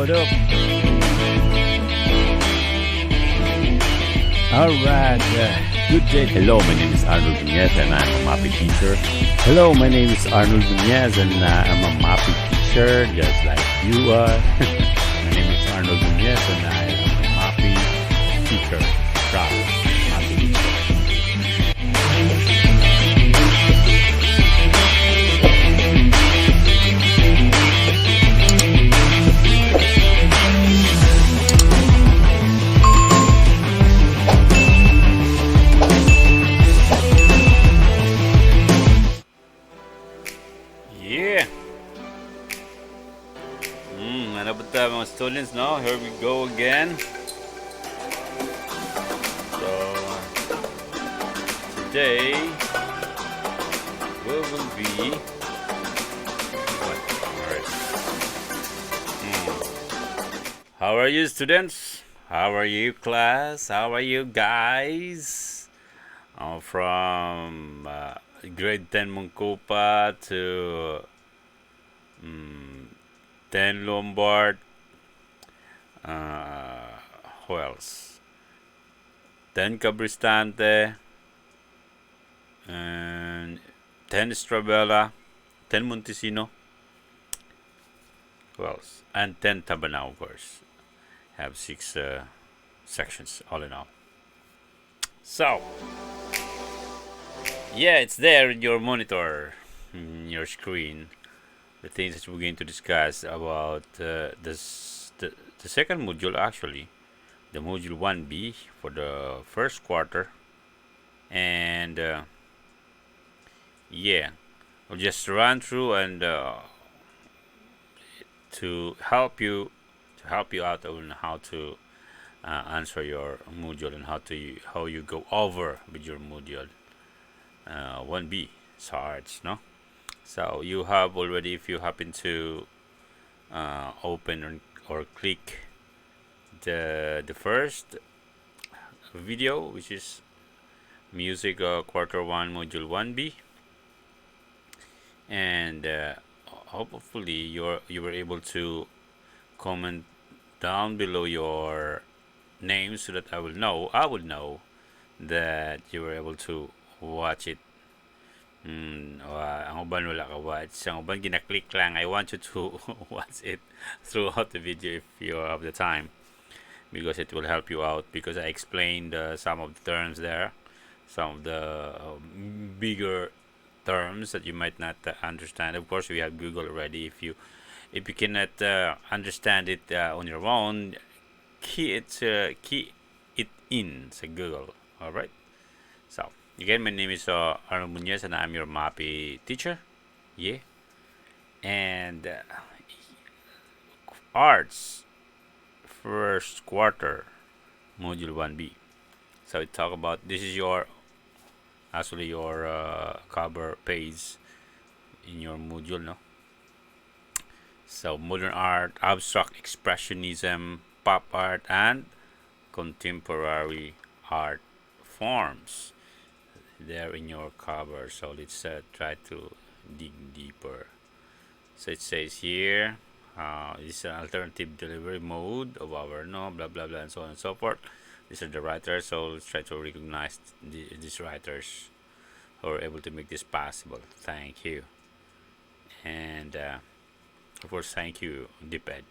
what up? Alright, good day. Hello, my name is Arnold Nunez and I'm a mapping teacher. Hello, my name is Arnold Nunez and I'm a mapping teacher, just like you are. My name is Arnold Nunez and I am a mapping teacher. Mapping teacher. Yeah. Ano ba tayo mga students, no? Here we go again. So, today, we will be... Alright. How are you, students? How are you, class? How are you, guys? From grade 10 Mungkupa to 10 Lombard. Who else? 10 Cabristante and 10 Estrabella, 10 Montesino. Who else? And 10 Tabanao, of course. Have 6 sections all in all. So, yeah, it's there in your monitor, in your screen. The things that we're going to discuss about the second module, actually, the module 1B for the first quarter. And yeah, I'll just run through and to help you out on how to answer your module and how you go over with your module 1B starts, no? So you have already, if you happen to open or click the first video, which is music quarter 1 module 1B, and hopefully you were able to comment down below your name so that I would know that you were able to watch it. Ang uban wala ka watch, ang uban gina-click lang. I want you to watch it throughout the video if you have the time, because it will help you out, because I explained some of the terms there, some of the bigger terms that you might not understand. Of course, we have Google already. If you cannot understand it on your own, key it in sa Google. All right. So again, my name is Arnold Muñez and I'm your MAPI teacher. Yeah. And arts first quarter module 1B. So we talk about, this is your cover page in your module, no? So modern art, abstract expressionism, pop art, and contemporary art forms there in your cover. So let's try to dig deeper. So it says here, this is an alternative delivery mode of our blah blah blah and so on and so forth. These are the writers, so let's try to recognize these writers who are able to make this possible. Thank you. And of course, thank you, DPED,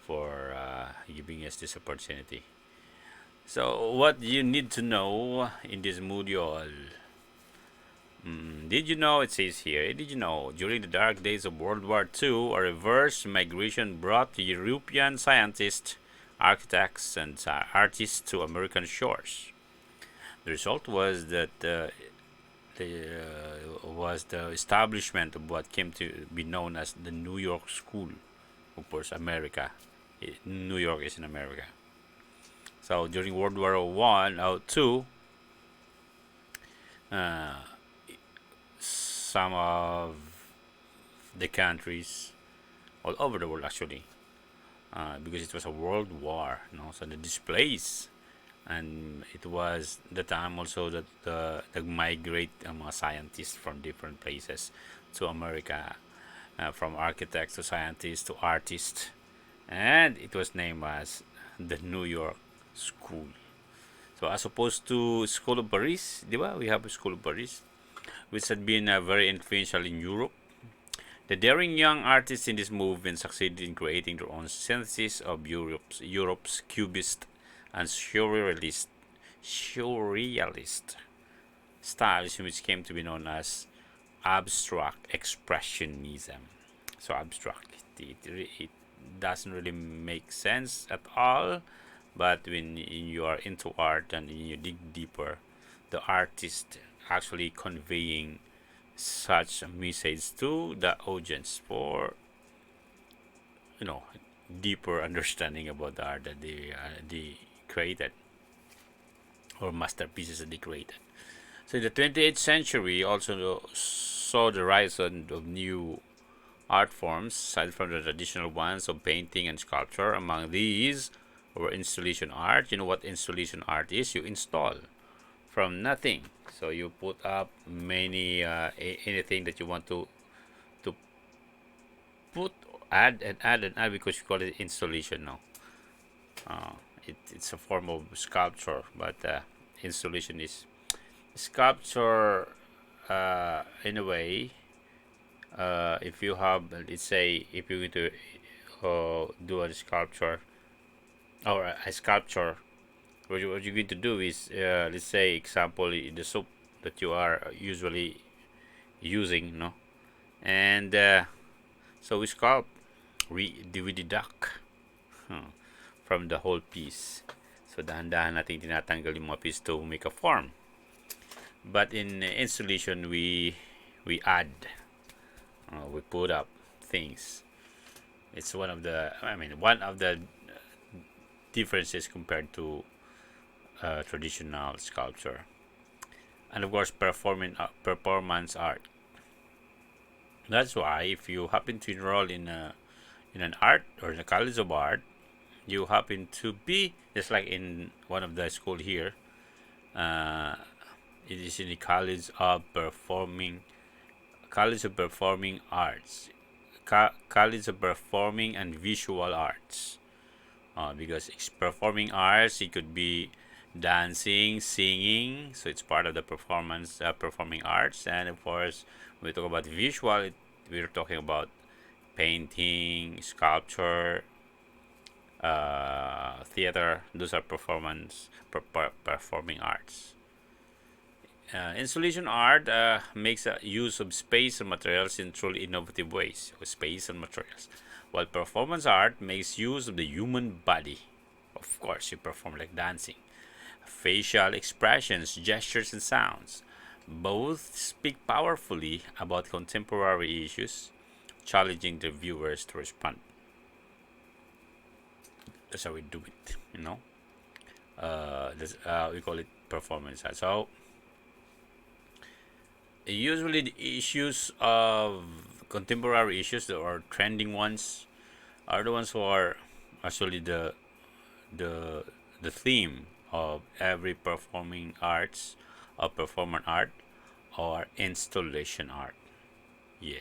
for giving us this opportunity. So what you need to know in this module. Did you know, it says here, did you know during the dark days of World War II, a reverse migration brought European scientists, architects, and artists to American shores? The result was that was the establishment of what came to be known as the New York School. Of course, America. New York is in America. So during World War II, some of the countries all over the world, actually, because it was a world war, so the displays, and it was the time also that the migrate scientists from different places to America, from architects to scientists to artists, and it was named as the New York School. So as opposed to School of Paris, di ba? We have a School of Paris, which had been very influential in Europe. The daring young artists in this movement succeeded in creating their own synthesis of Europe's cubist and surrealist styles, which came to be known as abstract expressionism. So abstract, it doesn't really make sense at all, but when you are into art and you dig deeper, the artist actually conveying such a message to the audience for, you know, deeper understanding about the art that they created, or masterpieces that they created. So in the 28th century also saw the rise of new art forms aside from the traditional ones of painting and sculpture. Among these were installation art. You know what installation art is? You install from nothing. So you put up many anything that you want to put, add and add and add, because you call it installation now. It's a form of sculpture, but installation is sculpture in a way. If you have, let's say, if you're going to do a sculpture or a sculpture, what you're going to do is, let's say, example, the soap that you are usually using, no, and so we sculpt, we deduct from the whole piece. So dahan-dahan natin tinatanggal yung mga piece to make a form. But in installation, we add, we put up things. It's one of the, one of the differences compared to traditional sculpture, and of course, performance art. That's why if you happen to enroll in an art or in a college of art, you happen to be just like in one of the school here. It is in the College of Performing Arts, College of Performing and Visual Arts. Because it's performing arts, it could be dancing, singing, so it's part of the performing arts. And of course, when we talk about visual, we're talking about painting, sculpture, theater. Those are performing arts. Installation art makes use of space and materials in truly innovative ways. Space and materials, while performance art makes use of the human body. Of course, you perform like dancing, facial expressions, gestures, and sounds. Both speak powerfully about contemporary issues, challenging the viewers to respond. That's how we do it, we call it performance art. So usually the issues of contemporary issues or trending ones are the ones who are actually the theme of every performing arts, or performance art, or installation art. Yeah.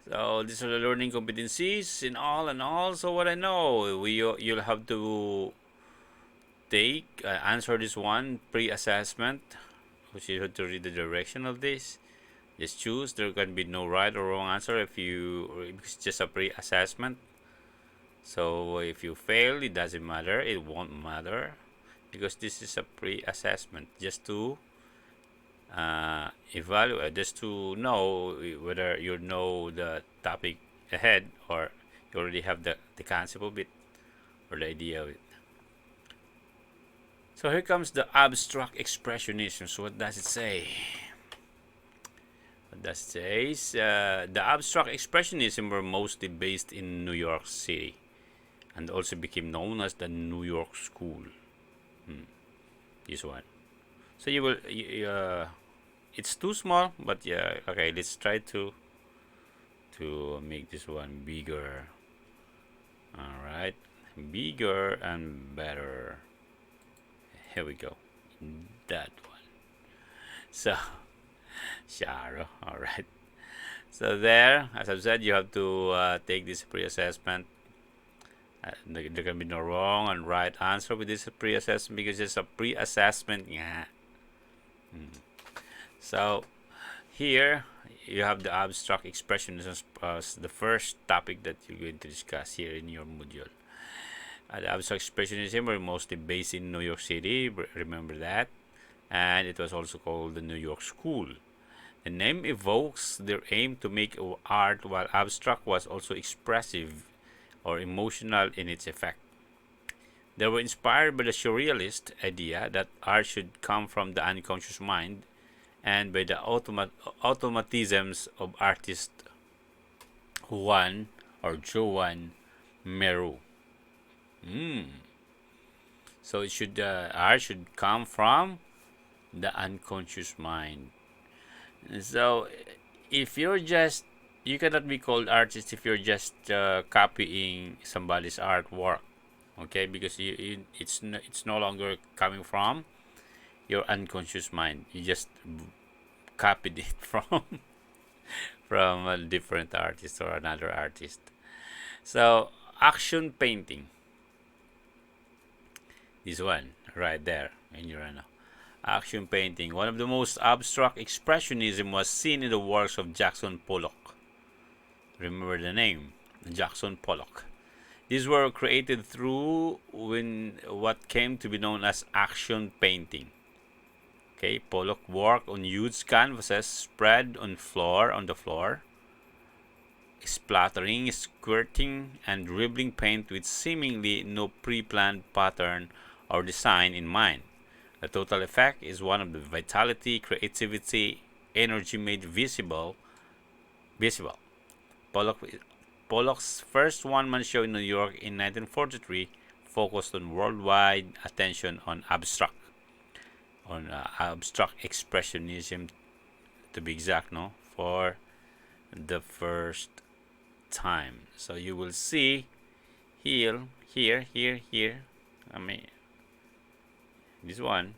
So these are the learning competencies in all and all. So what I know, you'll have to take answer this one pre-assessment, which you have to read the direction of this. Just choose. There can be no right or wrong answer because it's just a pre-assessment. So if you fail, it doesn't matter. It won't matter because this is a pre-assessment, just to evaluate, just to know whether you know the topic ahead, or you already have the concept of it, or the idea of it. So here comes the abstract expressionism. So what does it say? What does it say? The abstract expressionism were mostly based in New York City, and also became known as the New York School. This one. So you will. It's too small, but yeah. Okay, let's try to make this one bigger. All right, bigger and better. Here we go. That one. So, Sharo. All right. So there, as I've said, you have to take this pre-assessment. There can be no wrong and right answer with this pre-assessment because it's a pre-assessment. Yeah. So here you have the abstract expressionism as the first topic that you're going to discuss here in your module. The abstract expressionism were mostly based in New York City. Remember that, and it was also called the New York School. The name evokes their aim to make art, while abstract was also expressive or emotional in its effect. They were inspired by the surrealist idea that art should come from the unconscious mind and by the automatisms of artist Juan or Joan Meru. So art should come from the unconscious mind. So if you cannot be called artist if you're just copying somebody's artwork, okay? Because it's no longer coming from your unconscious mind. You just copied it from a different artist or another artist. So action painting, this one right there in your action painting. One of the most abstract expressionism was seen in the works of Jackson Pollock. Remember the name, Jackson Pollock. These were created through what came to be known as action painting. Okay, Pollock worked on huge canvases spread on the floor, splattering, squirting, and dribbling paint with seemingly no pre-planned pattern or design in mind. The total effect is one of the vitality, creativity, energy made visible. Pollock's first one-man show in New York in 1943 focused on worldwide attention on abstract expressionism, to be exact, for the first time. So you will see here. I mean, this one,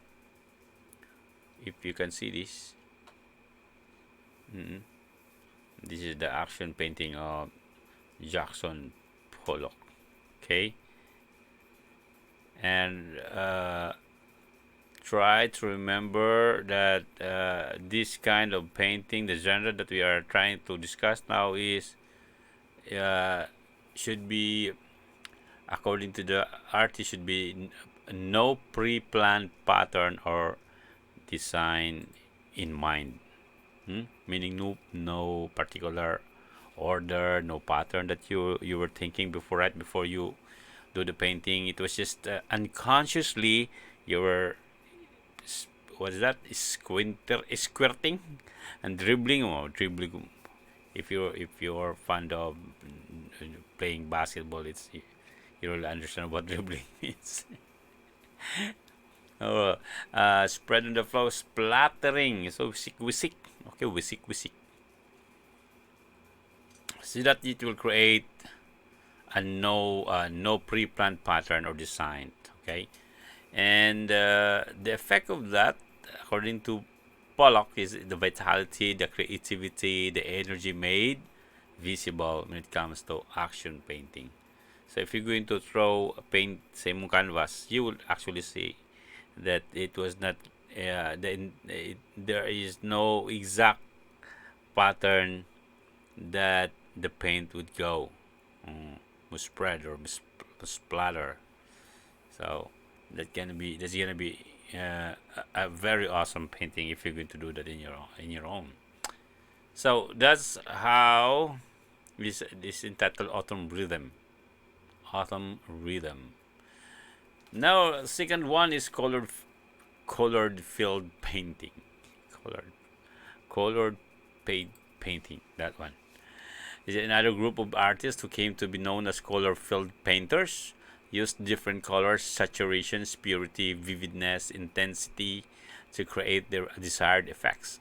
if you can see this, this is the action painting of Jackson Pollock. Okay, and try to remember that this kind of painting, the genre that we are trying to discuss now, is should be, according to the artist, should be no pre-planned pattern or design in mind. Meaning no particular order, no pattern that you were thinking before you do the painting. It was just unconsciously you were, what is that, squirting and dribbling. If you're fond of playing basketball, you will understand what dribbling means. Spread on the floor, splattering. So wisik. Okay, wisik. So that it will create a no pre-planned pattern or design. Okay, and the effect of that, according to Pollock, is the vitality, the creativity, the energy made visible when it comes to action painting. So if you're going to throw paint sa imong canvas, you will actually see that it was not there is no exact pattern that the paint would go, would spread or splatter. So that's gonna be a very awesome painting if you're going to do that in your own. So that's how this entitled Autumn Rhythm. Now, second one is colored field painting. Colored painting. That one is another group of artists who came to be known as color field painters. Used different colors, saturations, purity, vividness, intensity to create their desired effects.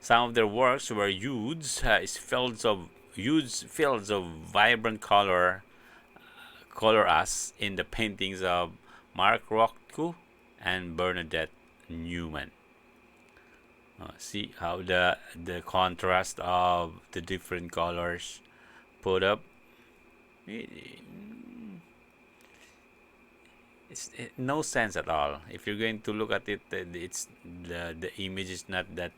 Some of their works were huge fields of vibrant color as in the paintings of Mark Rothko and Bernadette Newman. See how the contrast of the different colors put up. It, no sense at all. If you're going to look at it, it's the image is not that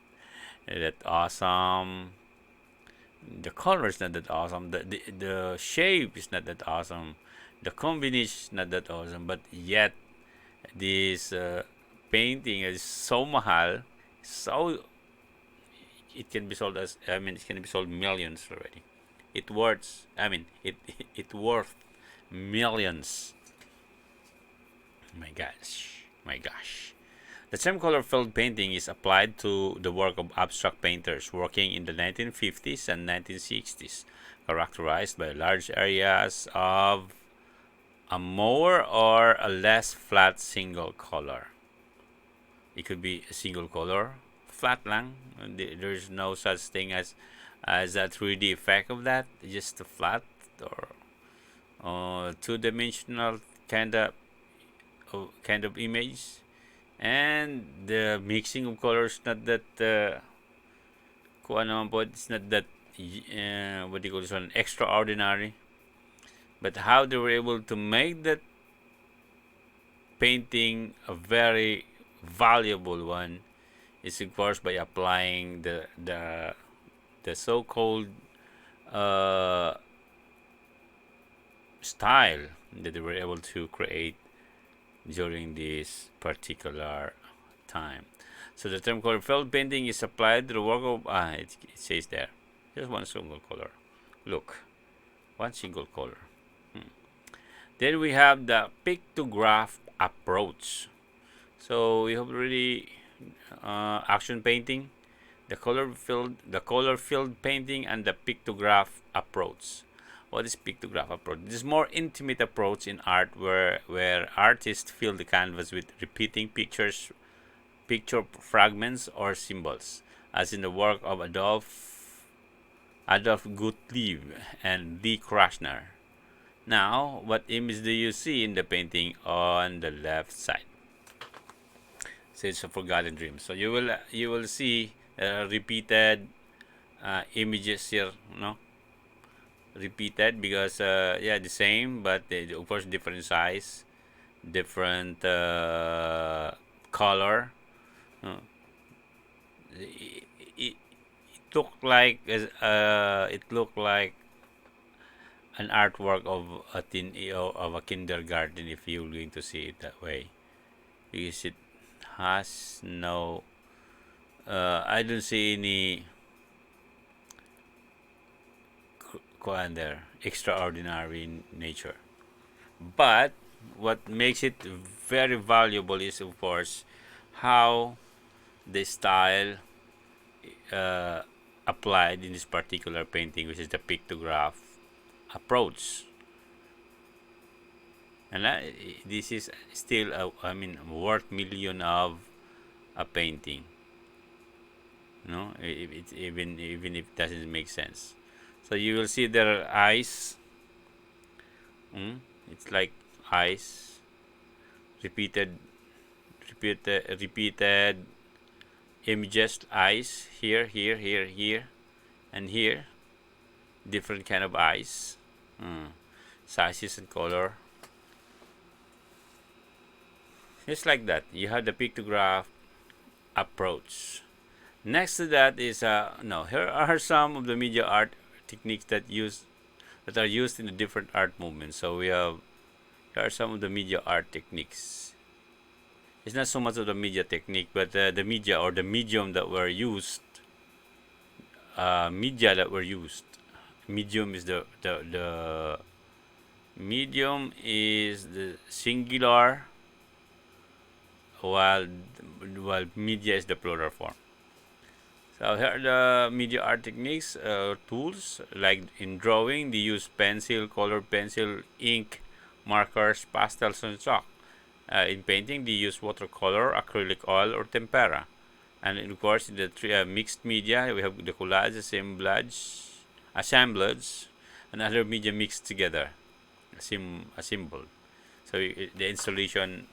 awesome. The color is not that awesome. The shape is not that awesome. The combination is not that awesome. But yet this painting is so mahal, so it can be sold as, I mean, it can be sold millions already. It worth, I mean, it worth millions. My gosh, my gosh. The term color filled painting is applied to the work of abstract painters working in the 1950s and 1960s, characterized by large areas of a more or a less flat single color. It could be a single color, flat lang. There's no such thing as a 3D effect of that. Just a flat or two-dimensional kind of image, and the mixing of colors not that it's not that what do you call this one, extraordinary. But how they were able to make that painting a very valuable one is of course by applying the so-called uh, style that they were able to create during this particular time. So the term color filled painting is applied to the work of it says there just one single color. Look, one single color. Then we have the pictograph approach. So we have already action painting, the color filled painting, and the pictograph approach. What is pictograph approach? This is more intimate approach in art where artists fill the canvas with repeating picture fragments or symbols, as in the work of Adolf Gottlieb and Lee Krasner. Now, what image do you see in the painting on the left side? So it's a forgotten dream. So you will see repeated images here, no? Repeated because yeah, the same, but of course different size, different color. It looked like it looked like an artwork of a kindergarten if you're going to see it that way, because it has no I don't see any there extraordinary in nature. But what makes it very valuable is of course how the style applied in this particular painting, which is the pictograph approach. And this is still worth million of a painting. No, even if it doesn't make sense. So you will see their eyes. It's like eyes, repeated images, eyes here, here, and here. Different kind of eyes, sizes and color. Just like that, you have the pictograph approach. Next to that is here are some of the media art techniques that are used in the different art movements. So here are some of the media art techniques. It's not so much of the media technique, but the media or the medium that were used. Media that were used. Medium is the medium is the singular, while media is the plural form. So here are the media art techniques, tools. Like in drawing, they use pencil, colored pencil, ink, markers, pastels, and chalk. In painting, they use watercolor, acrylic oil, or tempera. And of course, in the mixed media, we have the collage, assemblage, and other media mixed together, assembled. So the installation,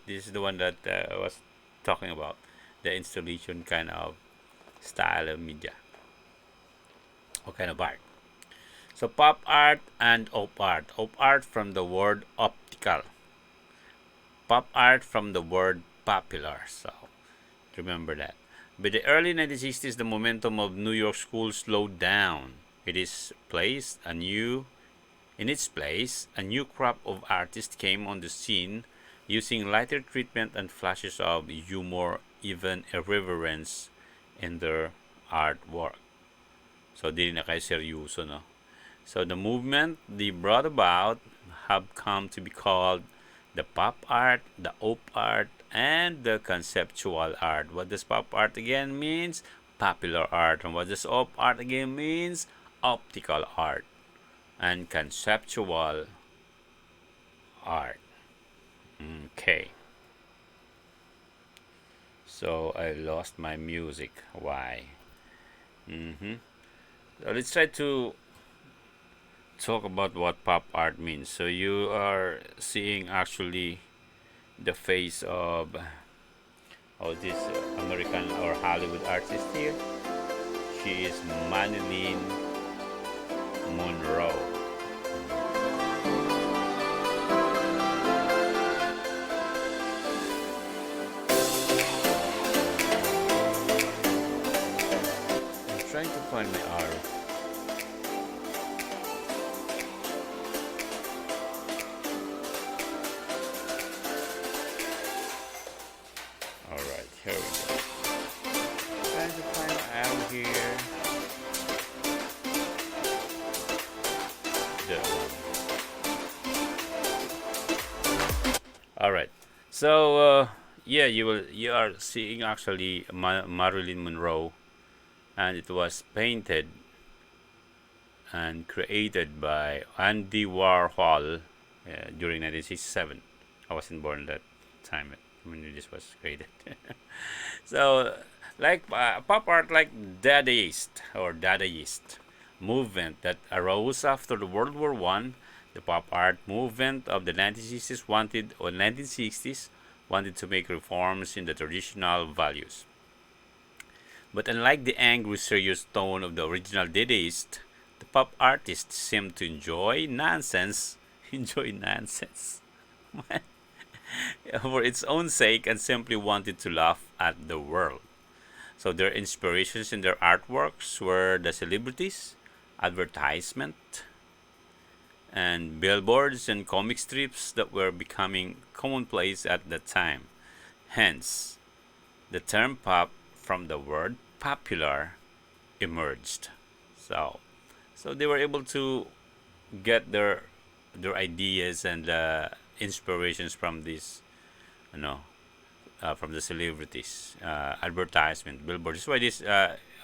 this is the one that I was talking about, the installation kind of style of media or kind of art. So pop art and op art. Op art from the word optical. Pop art from the word popular. So remember that. By the early 1960s, the momentum of New York school slowed down. In its place, a new crop of artists came on the scene using lighter treatment and flashes of humor, even irreverence in their artwork. So, di na kayo seryoso, no? So, the movement they brought about have come to be called the pop art, the op art, and the conceptual art. What does pop art again means? Popular art. And what does op art again means? Optical art and conceptual art. Okay. So I lost my music. Why? So let's try to talk about what pop art means. So you are seeing actually the face of this American or Hollywood artist here. She is Marilyn Monroe. I'm trying to find my arrow. Alright, here we go. Trying to find my arrow here. That one. Alright. So yeah, you are seeing actually Marilyn Monroe, and it was painted and created by Andy Warhol during 1967. I wasn't born that time when this was created. So, like pop art, like Dadaist movement that arose after the World War One. The pop art movement of the 1960s wanted to make reforms in the traditional values. But unlike the angry, serious tone of the original Dadaist, the pop artists seemed to enjoy nonsense, enjoy nonsense for its own sake and simply wanted to laugh at the world. So their inspirations in their artworks were the celebrities, advertisement, and billboards and comic strips that were becoming commonplace at the time. Hence, the term pop from the word popular emerged. So, so they were able to get their ideas and inspirations from this, from the celebrities, advertisement, billboard. This is why this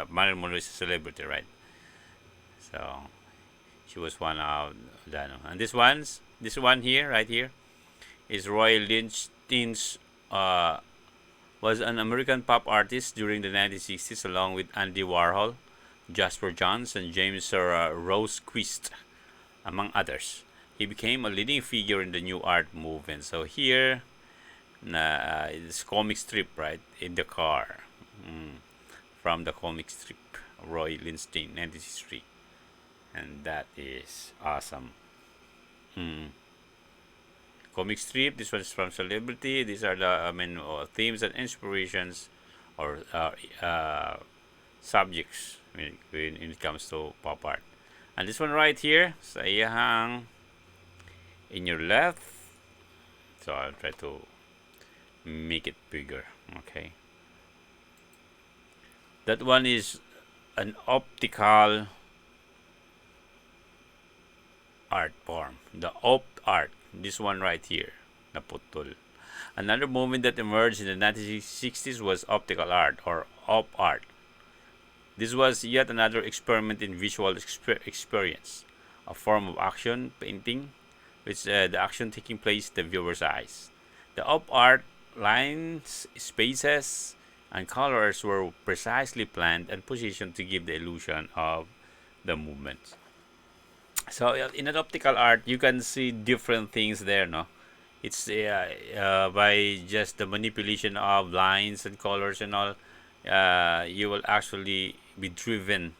Marilyn Monroe is a celebrity, right? So she was one of the, and this one here, right here, is Roy Lichtenstein's. Was an American pop artist during the 1960s, along with Andy Warhol, Jasper Johns, and James Rosequist, among others. He became a leading figure in the new art movement. So here, it's comic strip, right, in the car, from the comic strip, Roy Lichtenstein, 1963, and that is awesome. Comic strip. This one is from celebrity. These are the themes and inspirations or subjects when it comes to pop art. And this one right here, sa iyahang in your left. So I'll try to make it bigger. Okay. That one is an optical art form. The op art. This one right here, naputol. Another movement that emerged in the 1960s was optical art or op art. This was yet another experiment in visual experience, a form of action painting, which the action taking place in the viewer's eyes. The op art lines, spaces, and colors were precisely planned and positioned to give the illusion of the movement. So in an optical art, you can see different things there, no? It's by just the manipulation of lines and colors and all. you will actually be driven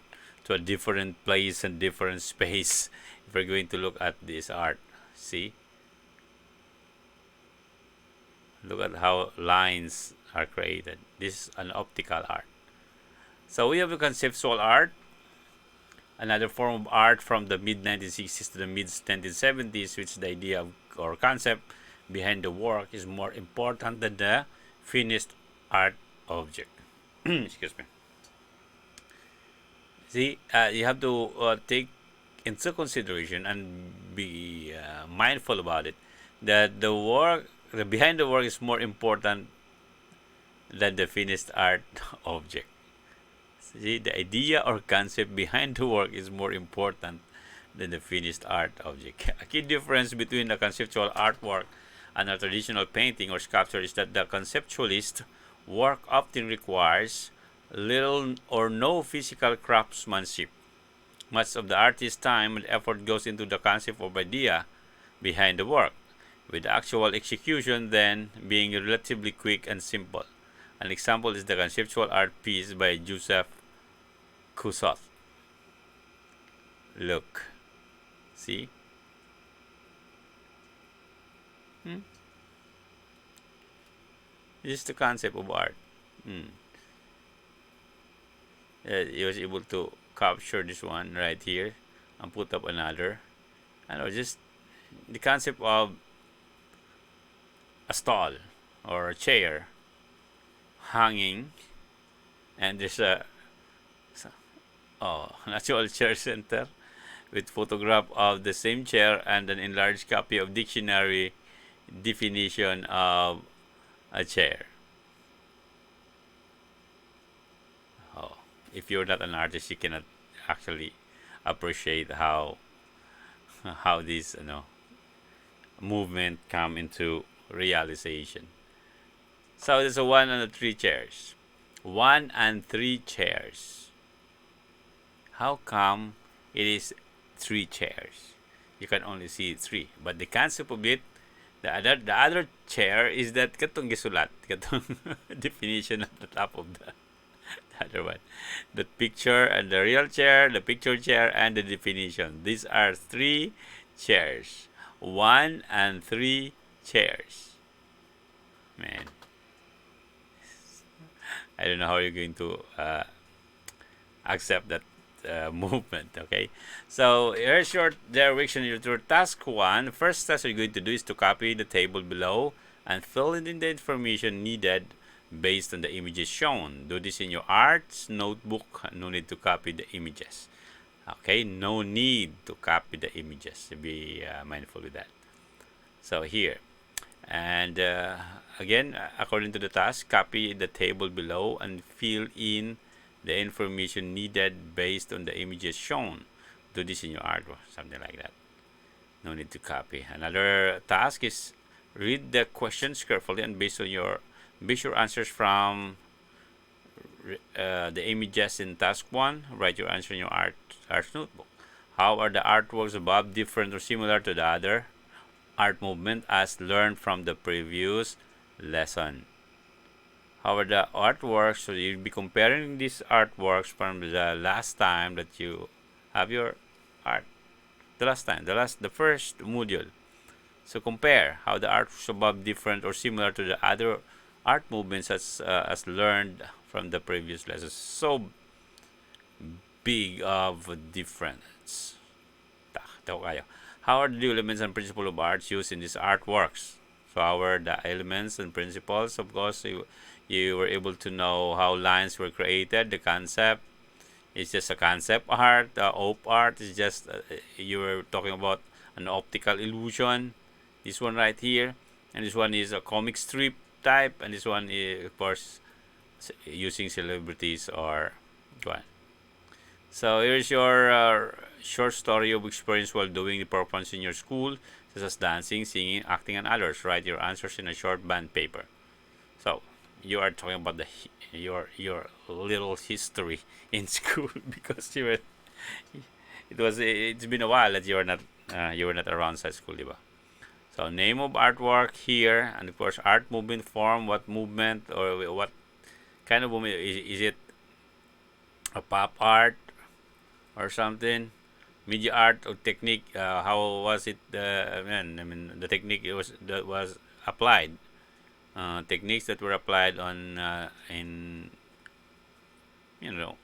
to a different place and different space if you're going to look at this art. See, look at how lines are created. This is an optical art. So we have the conceptual art, another form of art from the mid 1960s to the mid 1970s, which the idea of, or concept behind the work is more important than the finished art object. Excuse me. See, you have to take into consideration and be mindful about it, that the work, the behind the work is more important than the finished art object. See, the idea or concept behind the work is more important than the finished art object. A key difference between a conceptual artwork and a traditional painting or sculpture is that the conceptualist work often requires little or no physical craftsmanship. Much of the artist's time and effort goes into the concept of idea behind the work, with the actual execution then being relatively quick and simple. An example is the conceptual art piece by Joseph Kusot. Look. See? This is the concept of art. He was able to capture this one right here and put up another. I know, just the concept of a stall or a chair hanging, and there's a natural chair center with photograph of the same chair and an enlarged copy of dictionary definition of a chair. Oh, if you're not an artist, you cannot actually appreciate how this movement come into realization. So there's a 1 and 3 chairs. 1 and 3 chairs. How come it is 3 chairs? You can only see 3. But the concept of it, the other chair is that katong gisulat, katong definition at the top of the other one. The picture and the real chair, the picture chair, and the definition. These are 3 chairs. 1 and 3 chairs. Man, I don't know how you're going to accept that movement. Okay, so here's your direction. Your task 1. First task you're going to do is to copy the table below and fill in the information needed based on the images shown. Do this in your arts notebook. No need to copy the images. Okay, no need to copy the images. Be mindful with that. So here, and again, according to the task, copy the table below and fill in the information needed based on the images shown. Do this in your artwork, something like that. No need to copy. Another task is read the questions carefully and based your answers from the images in task 1. Write your answer in your art notebook. How are the artworks above different or similar to the other art movement as learned from the previous lesson? How are the artworks? So you'll be comparing these artworks from the last time that you have your art. The first module. So compare how the artworks above different or similar to the other art movements as learned from the previous lesson. So big of a difference. How are the elements and principles of arts used in these artworks? So how are the elements and principles? Of course, you were able to know how lines were created. The concept is just a concept art. The op art is just you were talking about an optical illusion. This one right here, and this one is a comic strip type, and this one is, of course, using celebrities or what. So here's your short story of experience while doing the performance in your school, such as dancing, singing, acting, and others. Write your answers in a short band paper. So you are talking about your little history in school because it's been a while that you were not around high school, diba? So name of artwork here, and of course art movement form, what movement or what kind of is it a pop art or something? Media art or technique? How was it? I mean, the technique that was applied. Techniques that were applied on in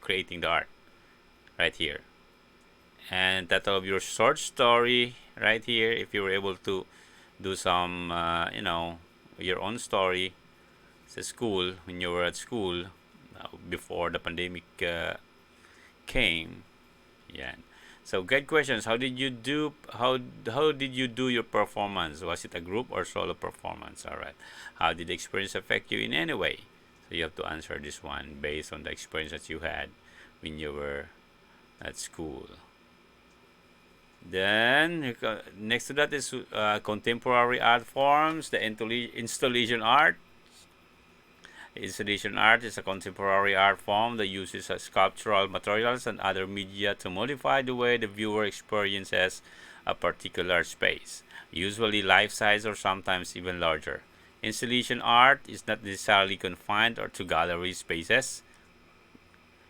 creating the art right here, and title of your short story right here. If you were able to do some your own story sa school when you were at school before the pandemic came. Yeah. So good questions. How did you do your performance? Was it a group or solo performance? All right. How did the experience affect you in any way? So you have to answer this one based on the experience that you had when you were at school. Then next to that is contemporary art forms, the installation art. Installation art is a contemporary art form that uses sculptural materials and other media to modify the way the viewer experiences a particular space, usually life-size or sometimes even larger. Installation art is not necessarily confined or to gallery spaces.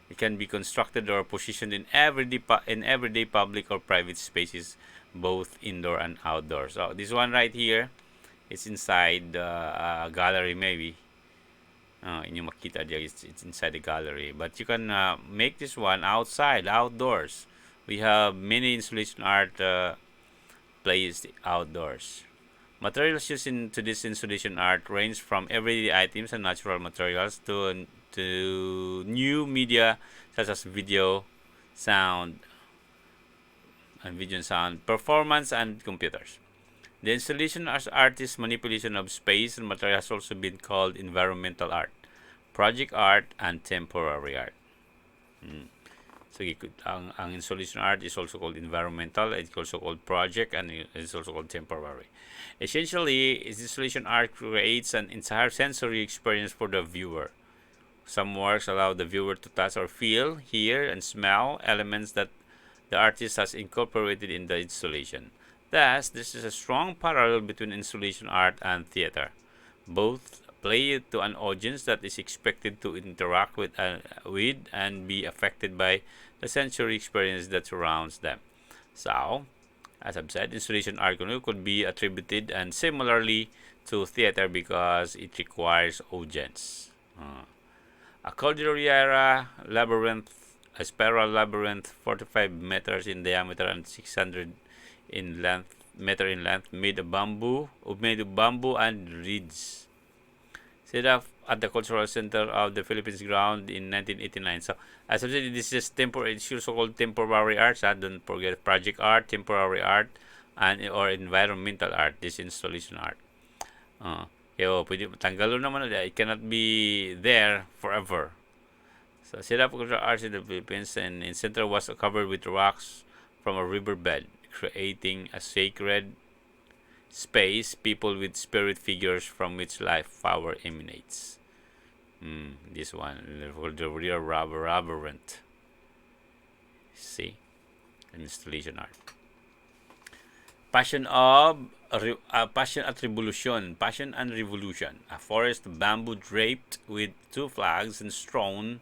It can be constructed or positioned in everyday public or private spaces, both indoor and outdoor. So this one right here is inside the gallery maybe. Inyo makita dyan, it's inside the gallery. But you can make this one outside, outdoors. We have many installation art placed outdoors. Materials used into this installation art range from everyday items and natural materials to new media such as video, sound, performance, and computers. The installation as artist manipulation of space and material has also been called environmental art, project art, and temporary art. So ang installation art is also called environmental, it's also called project, and it's also called temporary. Essentially, installation art creates an entire sensory experience for the viewer. Some works allow the viewer to touch or feel, hear, and smell elements that the artist has incorporated in the installation. Thus, this is a strong parallel between installation art and theater. Both play to an audience that is expected to interact with and be affected by the sensory experience that surrounds them. So, as I've said, installation art could be attributed and similarly to theater because it requires audience. A Cordillera labyrinth, a spiral labyrinth, 45 meters in diameter and 600 in length, made of bamboo and reeds. Set up at the Cultural Center of the Philippines ground in 1989. So, as I said, this is temporary. It's also called temporary art. Don't forget project art, temporary art, and or environmental art. This installation art. Pwede tanggalon naman it cannot be there forever. So, set up cultural arts in the Philippines, and in center was covered with rocks from a riverbed, creating a sacred space, people with spirit figures from which life power emanates. This one, the real labyrinth. See, an installation art. Passion and Revolution. A forest of bamboo draped with two flags and strewn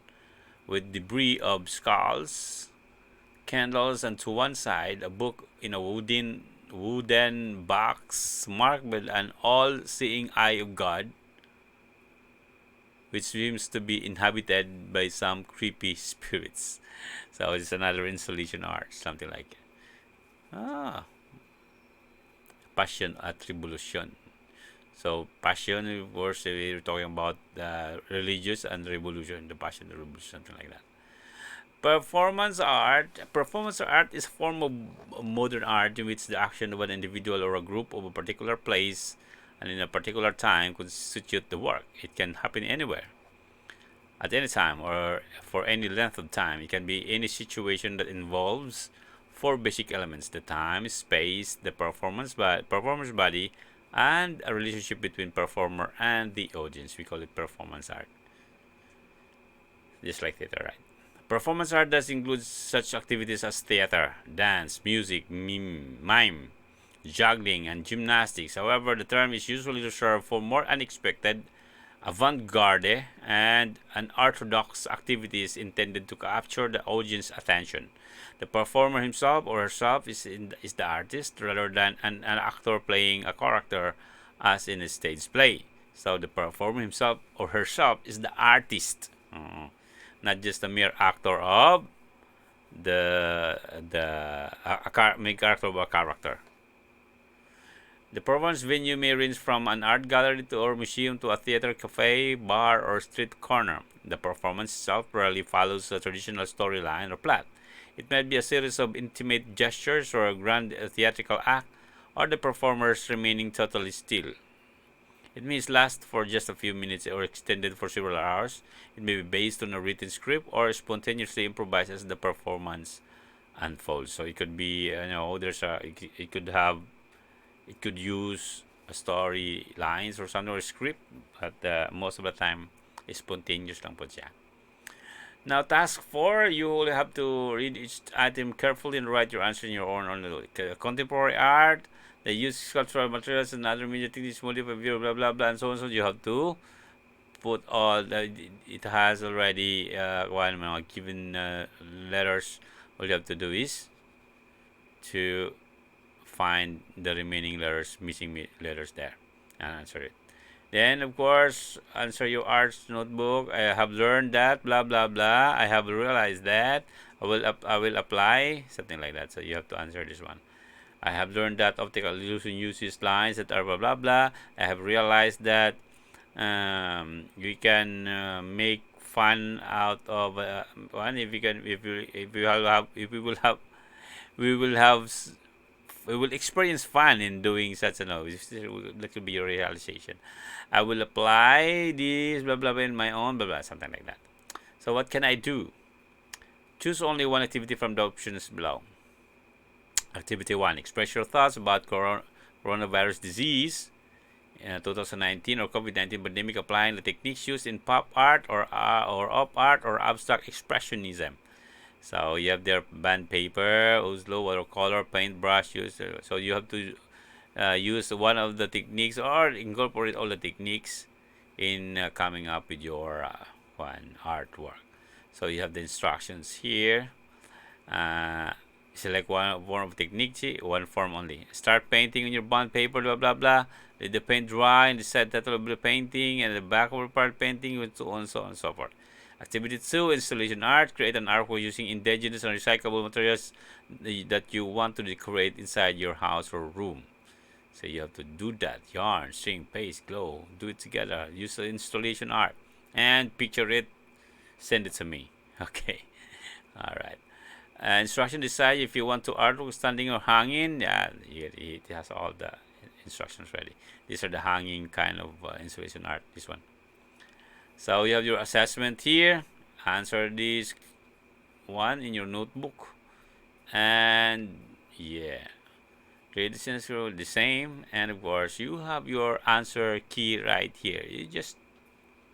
with debris of skulls, candles, and to one side a book in a wooden box marked with an all-seeing eye of God, which seems to be inhabited by some creepy spirits. So it's another installation art, something like it. Passion at Revolution. So passion, of course, we're talking about religious and revolution, the passion and revolution, something like that. Performance art. Performance art is a form of modern art in which the action of an individual or a group of a particular place and in a particular time constitute the work. It can happen anywhere, at any time, or for any length of time. It can be any situation that involves four basic elements: the time, space, the performer's body, and a relationship between performer and the audience. We call it performance art. Just like theater, right? Performance art does include such activities as theater, dance, music, mime, juggling, and gymnastics. However, the term is usually reserved for more unexpected avant-garde, and unorthodox activities intended to capture the audience's attention. The performer himself or herself is the artist rather than an actor playing a character as in a stage play. So the performer himself or herself is the artist, not just a mere actor of main character of a character. The performance venue may range from an art gallery or museum to a theater, cafe, bar, or street corner. The performance itself rarely follows a traditional storyline or plot. It might be a series of intimate gestures or a grand theatrical act, or the performers remaining totally still. It may last for just a few minutes or extended for several hours. It may be based on a written script or spontaneously improvised as the performance unfolds. So it could be, it could use a story lines or something or a script, but most of the time, spontaneous lang po siya. Now, task 4, you will have to read each item carefully and write your answer in your own contemporary art. They use sculptural materials and other media techniques, modify view, blah blah blah, and so on. So you have to put all it has already given letters. All you have to do is to find the remaining letters, missing letters there, and answer it. Then, of course, answer your arts notebook. I have learned that, blah blah blah. I have realized that. I will apply something like that. So you have to answer this one. I have learned that optical illusion uses lines that are blah blah blah. I have realized that we can make fun out of one. We will experience fun in doing such that will be your realization. I will apply this blah blah blah in my own blah blah, something like that. So what can I do? Choose only one activity from the options below. Activity 1: express your thoughts about coronavirus disease, 2019 or COVID-19 pandemic, applying the techniques used in pop art or op art or abstract expressionism. So you have their band paper, Oslo, watercolor, paintbrush use. So you have to use one of the techniques or incorporate all the techniques in coming up with your one artwork. So you have the instructions here. Select one form of technique, one form only. Start painting on your bond paper, blah blah blah. Let the paint dry and decide title of the painting and the back of the part painting, and so on and so forth. Activity 2: installation art. Create an artwork using indigenous and recyclable materials that you want to decorate inside your house or room. So you have to do that. Yarn, string, paste, glue. Do it together. Use the installation art and picture it. Send it to me. Okay. All right. Instruction: decide if you want to artwork standing or hanging. Yeah, it has all the instructions ready. These are the hanging kind of installation art. This one. So you have your assessment here. Answer this one in your notebook, and yeah, grade the same. And of course, you have your answer key right here. You just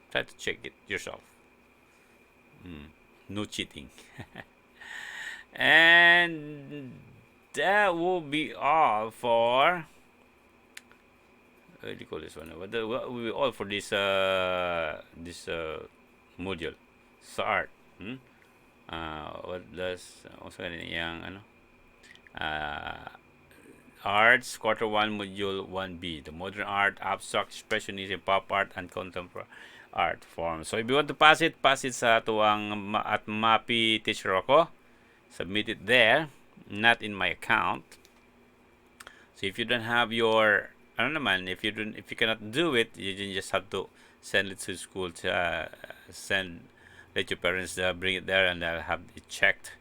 try to check it yourself. No cheating. And that will be all for what do you call this one? What will be all for this module? SART. What does also yung arts quarter 1 module 1B, the modern art, abstract expressionism, pop art, and contemporary art form. So if you want to pass it sa tuwang at MAPI teacher ako. Submit it there, not in my account. So if you don't have your, if you cannot do it, you just have to send it to school to let your parents bring it there, and I'll have it checked.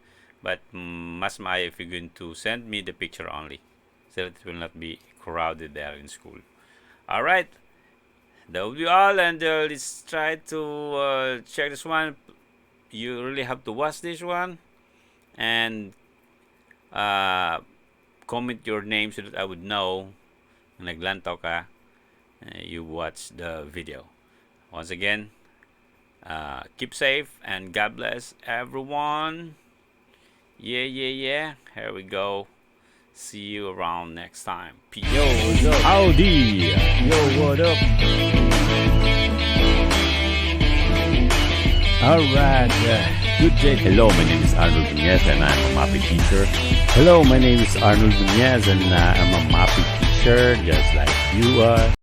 But mas maaya if you're going to send me the picture only, so that it will not be crowded there in school. All right, that will be all, and let's try to check this one. You really have to watch this one. And comment your name so that I would know naglantaw ka, you watch the video. Once again, keep safe and God bless everyone. Yeah. Here we go. See you around next time. Peace. Yo, howdy. Yo, what up? Alright, good day. Hello, my name is Arnold Nunez and I'm a mapping teacher. Hello, my name is Arnold Nunez and I'm a mapping teacher just like you are.